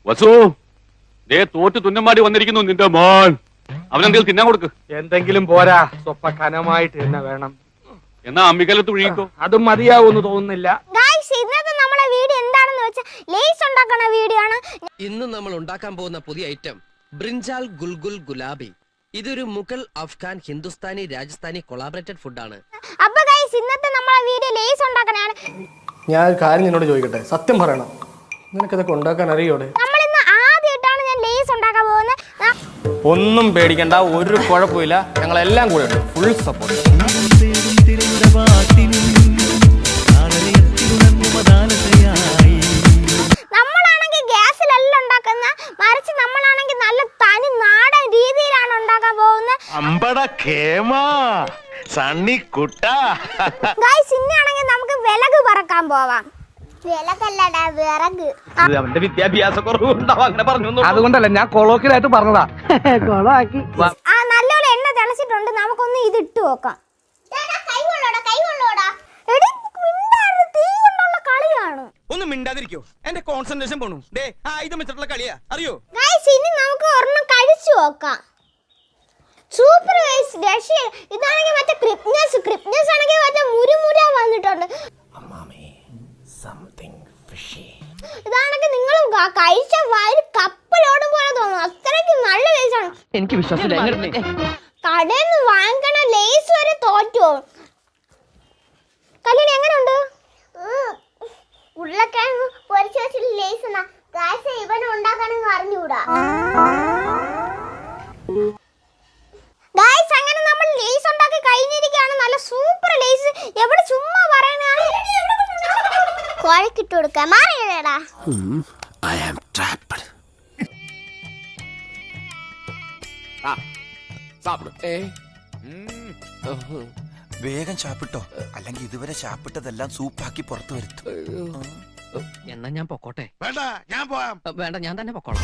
വസു, ദേ തോറ്റ് തുന്നമാടി വന്നിരിക്കുന്നു നിന്റെ മോൻ. അവനെന്തെങ്കിലും തിന്നാൻ കൊടുക്ക്. എന്തെങ്കിലും പോരാ, സ്വപ്പ കനമായിട്ട് തന്നെ വേണം. എന്നാ അമ്മിക്കലത്ത് ഒഴുകിക്കോ. അതും മതിയാവൂന്ന് തോന്നുന്നില്ല. ഇന്നത്തെ നമ്മളെ വീഡിയോ എന്താണെന്ന് വെച്ചാൽ ലേസ് ഉണ്ടാക്കുന്ന വീഡിയോ ആണ്. ഇന്ന് നമ്മൾ ഉണ്ടാക്കാൻ പോകുന്ന പുതിയ ഐറ്റം ബ്രിഞ്ചാൽ ഗുൽഗുൽ ഗുലാബി. ഇതൊരു മുഗൾ, അഫ്ഗാൻ, ഹിന്ദുസ്ഥാനി, രാജസ്ഥാനി കൊളാബറേറ്റഡ് ഫുഡാണ്. അപ്പൊ ഗൈസ്, ഇന്നത്തെ നമ്മളെ വീഡിയോ ലേസ് ഉണ്ടാക്കാനാണ്. ഞാൻ ഒരു കാര്യം നിന്നോട് ചോദിക്കട്ടെ, സത്യം പറയണം, നിനക്കിതൊക്കെ ഉണ്ടാക്കാൻ അറിയോടെ? നമ്മളിന്ന് ആദ്യമായിട്ടാണ് ഞാൻ ലേസ് ഉണ്ടാക്കാൻ പോകുന്നത്. ഒന്നും പേടിക്കണ്ട, ഒരു കുഴപ്പമില്ല, ഞങ്ങളെല്ലാം കൂടെ ഉണ്ട്, ഫുൾ സപ്പോർട്ട്. നമ്മളാണെങ്കിൽ ഗ്യാസിലല്ല ഉണ്ടാക്കുന്ന, മറിച്ച് നമ്മളാണെങ്കിൽ നല്ല തനി നാടൻ രീതിയിലാണ് ഉണ്ടാക്കാൻ പോകുന്നത്. ഗൈസ്, ഇന്നാണെങ്കിൽ നമുക്ക് വിറക് പറക്കാൻ പോവാം. വിറകല്ലടാ, വിറക്. അവന്റെ വിദ്യാഭ്യാസ കുറവുണ്ടാവും, അങ്ങനെ പറഞ്ഞു. അതുകൊണ്ടല്ല, ഞാൻ കൊളോക്കിലായിട്ട് പറഞ്ഞതാ. കൊളാക്കി. നല്ലോണം എണ്ണ തിളച്ചിട്ടുണ്ട്, നമുക്കൊന്ന് ഇത് ഇട്ട് നോക്കാം. ഒന്നും മിണ്ടാതിരിക്കോ, എന്റെ കോൺസെൻട്രേഷൻ പോണു. ആയുധം വെച്ചിട്ടുള്ള കളിയാ, അറിയോ? ഇനി നമുക്ക് ഒരെണ്ണം കഴിച്ചു നോക്കാം. സൂപ്പർ ഗൈസ്, രക്ഷ. ഇതാണെങ്കിൽ മറ്റേ ക്രിപ്നസ് ആണെങ്കിൽ മറ്റേ മുരുമുര വന്നിട്ടുണ്ട്. ഇതാണെങ്കിൽ നിങ്ങൾ കഴിച്ച വയറ് കപ്പലോടും പോലെ തോന്നുന്നു, അത്രയ്ക്ക് നല്ല ലേസാണ്. എനിക്ക് വിശ്വാസമില്ല. കടയിൽ നിന്ന് വാങ്ങിക്കണ ലേസ് വരെ തോറ്റു. കല്യാണി എങ്ങനെയുണ്ട്? ഉരുളക്കിഴങ്ങ് പൊരിച്ചു വെച്ചിട്ട് ലേസ് ഇവന് ഉണ്ടാക്കാനെന്ന് അറിഞ്ഞൂടാ. ഗൈസ്, അങ്ങനെ നമ്മൾ ലേസ് ഉണ്ടാക്കി കഴിഞ്ഞിരിക്കുകയാണ്. നല്ല സൂപ്പർ ലേസ്. എവിടെ ചുമ്മാ പറയണ കുഴക്കിട്ട് കൊടുക്കാൻ മാറിയടാ. വേഗം ചാപ്പിട്ടോ, അല്ലെങ്കിൽ ഇതുവരെ ചാപ്പിട്ടതെല്ലാം സൂപ്പാക്കി പുറത്തു വരുത്തും. എന്നാ ഞാൻ പൊക്കോട്ടെ? വേണ്ട, ഞാൻ പോവാം. വേണ്ട, ഞാൻ തന്നെ പൊക്കോളാം.